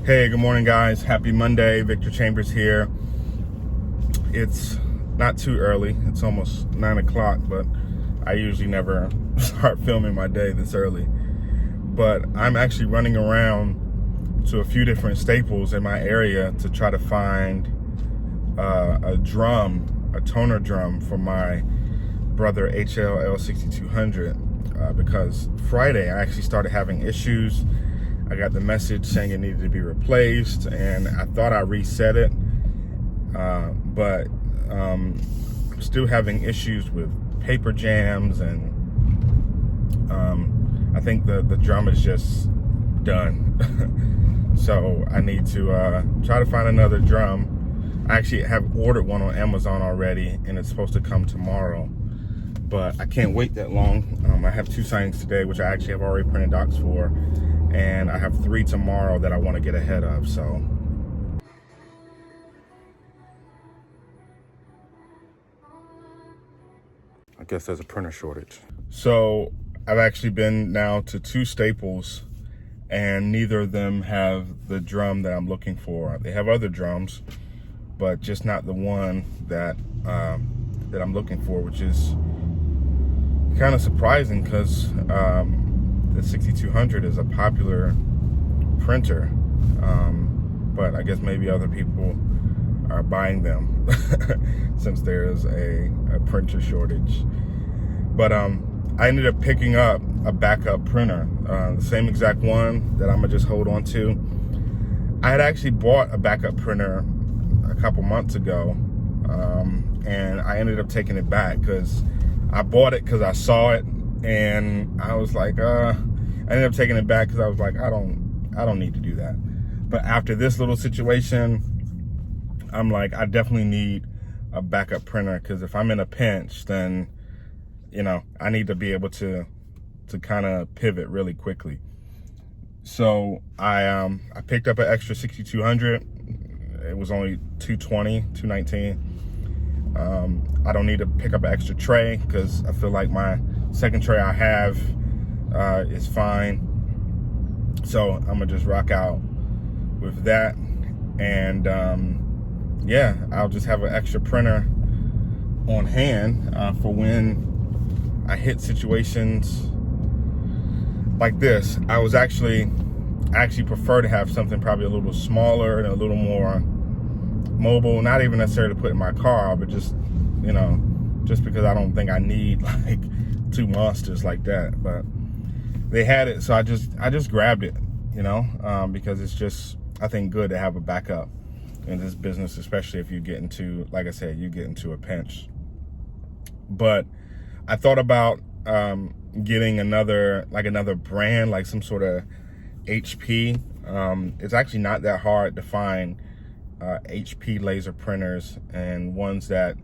Hey, good morning, guys. Happy Monday. Victor Chambers here. It's not too early. It's almost 9 o'clock, but I usually never start filming my day this early. But I'm actually running around to a few different Staples in my area to try to find a toner drum for my brother HLL 6200 because Friday I actually started having issues. I got the message saying it needed to be replaced, and I thought I reset it, but I'm still having issues with paper jams, and I think the drum is just done. So I need to try to find another drum. I actually have ordered one on Amazon already, and it's supposed to come tomorrow, but I can't wait that long. I have 2 signings today, which I actually have already printed docs for, and I have 3 tomorrow that I want to get ahead of. So I guess there's a printer shortage. So I've actually been now to 2 Staples, and neither of them have the drum that I'm looking for. They have other drums, but just not the one that that I'm looking for, which is kind of surprising because the 6200 is a popular printer, but I guess maybe other people are buying them since there's a printer shortage. But I ended up picking up a backup printer, the same exact one that I'm gonna just hold on to. I had actually bought a backup printer a couple months ago, and I ended up taking it back because I bought it because I saw it, and I was like, I ended up taking it back because I was like, I don't need to do that. But after this little situation, I'm like, I definitely need a backup printer, because if I'm in a pinch, then, you know, I need to be able to kind of pivot really quickly. So I picked up an extra 6200. It was only $219. I don't need to pick up an extra tray because I feel like my second tray I have is fine. So I'm gonna just rock out with that, and yeah, I'll just have an extra printer on hand for when I hit situations like this. I actually prefer to have something probably a little smaller and a little more mobile, not even necessarily to put in my car, but just, you know, just because I don't think I need like 2 monsters like that. But they had it, so I just grabbed it, you know, because it's just, I think, good to have a backup in this business, especially if you get into, like I said, you get into a pinch. But I thought about getting another brand, like some sort of HP. It's actually not that hard to find HP laser printers, and ones that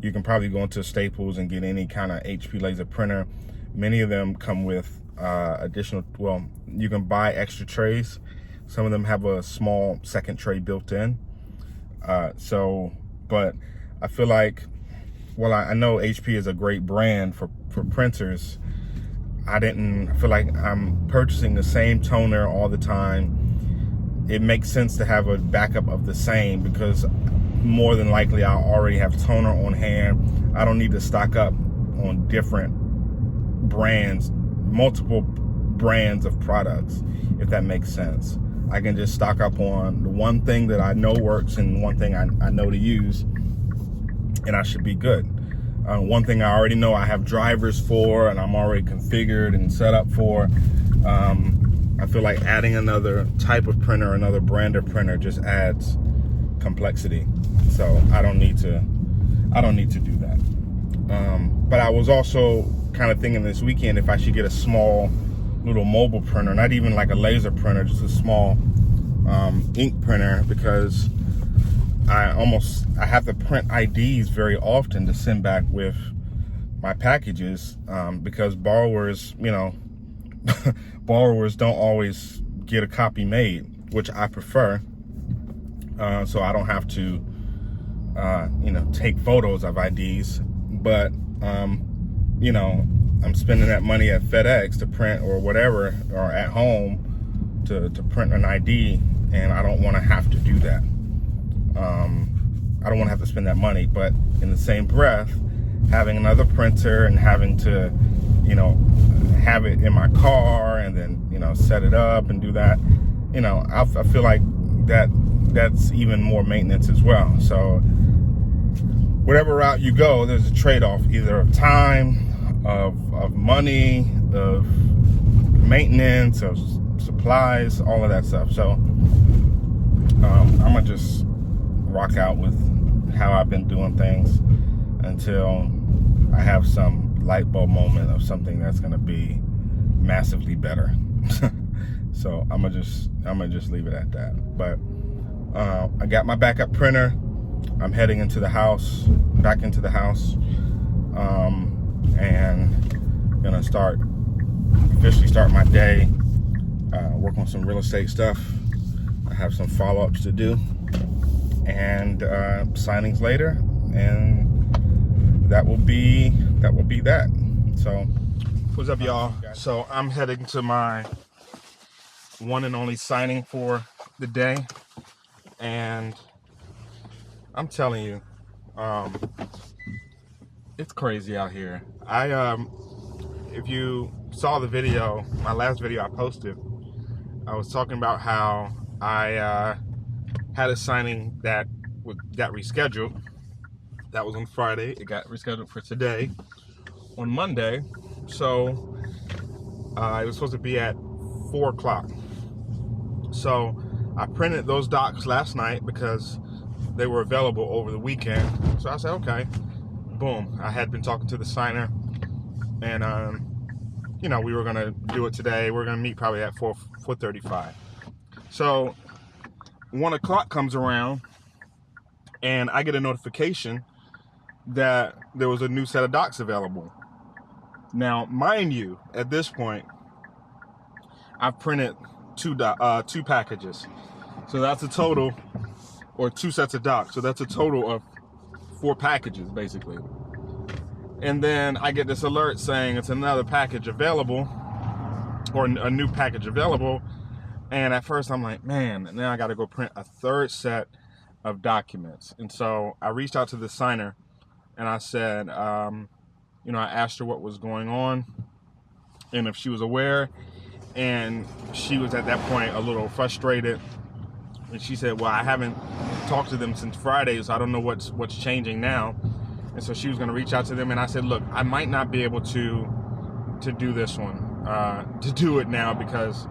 you can probably go into Staples and get any kind of HP laser printer. Many of them come with additional, well, you can buy extra trays. Some of them have a small second tray built in. But I feel like, well, I know HP is a great brand for printers. I feel like I'm purchasing the same toner all the time. It makes sense to have a backup of the same, because more than likely I'll already have toner on hand. I don't need to stock up on different brands, multiple brands of products, if that makes sense. I can just stock up on the one thing that I know works and one thing I know to use, and I should be good. One thing I already know I have drivers for, and I'm already configured and set up for. I feel like adding another type of printer, another brand of printer, just adds complexity. So I don't need to do that. But I was also kind of thinking this weekend if I should get a small little mobile printer, not even like a laser printer, just a small ink printer, because I have to print IDs very often to send back with my packages, because borrowers, you know, borrowers don't always get a copy made, which I prefer. So I don't have to, you know, take photos of IDs, but, you know, I'm spending that money at FedEx to print or whatever, or at home to print an ID, and I don't want to have to do that. I don't want to have to spend that money, but in the same breath, having another printer and having to, you know, have it in my car and then, you know, set it up and do that, you know, I feel like that's even more maintenance as well. So whatever route you go, there's a trade-off, either of time, of money, of maintenance, of supplies, all of that stuff. So I'm gonna just rock out with how I've been doing things until I have some light bulb moment of something that's gonna be massively better. So I'm gonna just leave it at that. But I got my backup printer. I'm heading into the house, back into the house, and gonna officially start my day, work on some real estate stuff. I have some follow-ups to do, and signings later, and that will be that. So what's up, y'all? So I'm heading to my one and only signing for the day, and I'm telling you, it's crazy out here. If you saw the video, my last video I posted, I was talking about how I had a signing that got rescheduled. That was on Friday. It got rescheduled for today, on Monday. So it was supposed to be at 4 o'clock. So I printed those docs last night because they were available over the weekend. So I said, okay, boom. I had been talking to the signer, and you know, we were gonna do it today. We're gonna meet probably at 4:35. So 1 o'clock comes around, and I get a notification that there was a new set of docs available. Now, mind you, at this point, I've printed two packages. So that's a total, or 2 sets of docs. So that's a total of 4 packages, basically. And then I get this alert saying it's another package available, or a new package available. And at first I'm like, man, now I got to go print a 3rd set of documents. And so I reached out to the signer, and I said, you know, I asked her what was going on and if she was aware. And she was at that point a little frustrated. And she said, well, I haven't talked to them since Friday, so I don't know what's changing now. And so she was going to reach out to them. And I said, look, I might not be able to do this one, to do it now, because,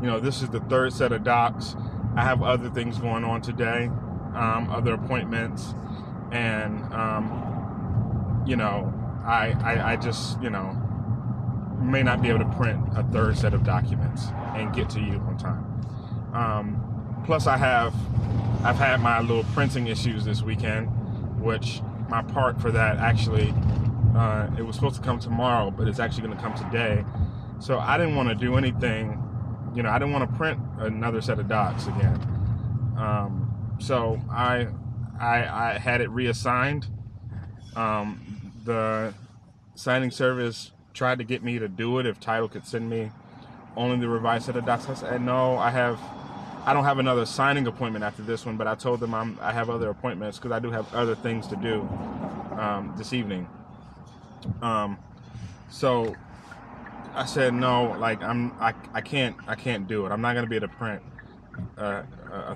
you know, this is the 3rd set of docs. I have other things going on today, other appointments. And, you know, I just, you know, may not be able to print a 3rd set of documents and get to you on time. Plus I've had my little printing issues this weekend, which my part for that actually, it was supposed to come tomorrow, but it's actually going to come today. So I didn't want to do anything, you know, I didn't want to print another set of docs again. So I had it reassigned. The signing service tried to get me to do it if Title could send me only the revised set of docs. I said, no, I don't have another signing appointment after this one, but I told them I have other appointments because I do have other things to do this evening. So I said, no, like I can't do it. I'm not gonna be able to print a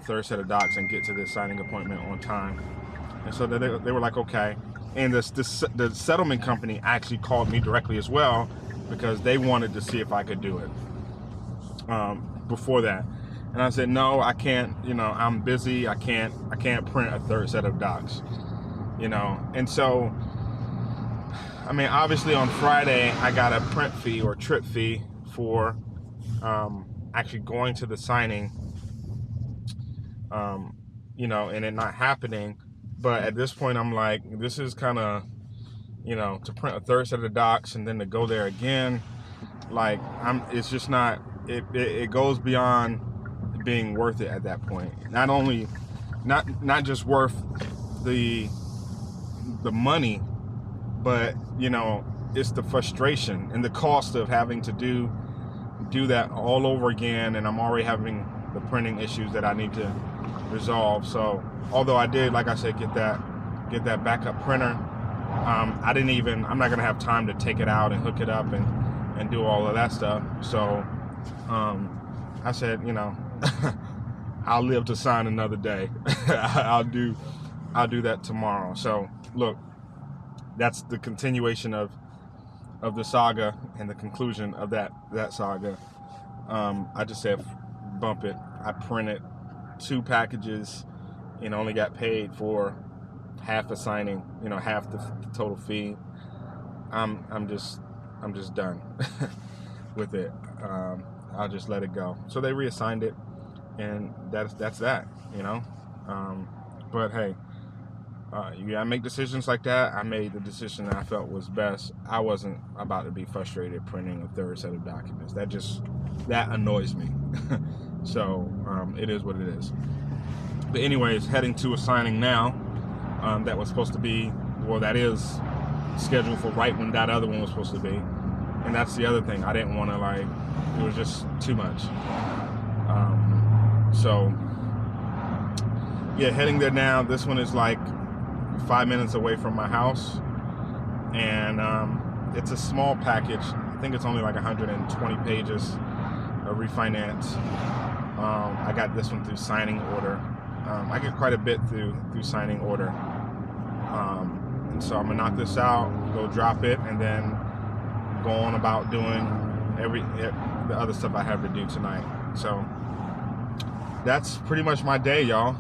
3rd set of docs and get to this signing appointment on time. And so they were like, okay. And the settlement company actually called me directly as well, because they wanted to see if I could do it before that. And I said, no, I can't, you know, I'm busy. I can't print a 3rd set of docs, you know. And so, I mean, obviously on Friday, I got a print fee or trip fee for actually going to the signing, you know, and it not happening. But at this point, I'm like, this is kind of, you know, to print a 3rd set of docs and then to go there again, like, it's just not, it goes beyond being worth it at that point. Not just worth the money, but, you know, it's the frustration and the cost of having to do that all over again. And I'm already having the printing issues that I need to resolve. So although I did, like I said, get that backup printer, I'm not gonna have time to take it out and hook it up and do all of that stuff. So I said, you know, I'll live to sign another day. I'll do that tomorrow. So look, that's the continuation of the saga and the conclusion of that saga. I just said bump it. I printed 2 packages and only got paid for half the signing, you know, half the total fee. I'm just done with it. I'll just let it go. So they reassigned it, and that's that, you know. But hey, you gotta make decisions like that. I made the decision that I felt was best. I wasn't about to be frustrated printing a 3rd set of documents. That annoys me. So it is what it is. But anyways, heading to a signing now. That was supposed to be, well, that is scheduled for right when that other one was supposed to be. And that's the other thing. I didn't want to, like, it was just too much. So yeah, heading there now. This one is like 5 minutes away from my house, and it's a small package. I think it's only like 120 pages of refinance. I got this one through signing order. I get quite a bit through signing order, and so I'm gonna knock this out, go drop it, and then go on about doing the other stuff I have to do tonight. So that's pretty much my day, y'all,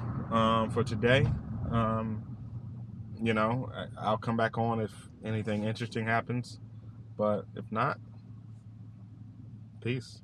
for today. You know, I'll come back on if anything interesting happens, but if not, peace.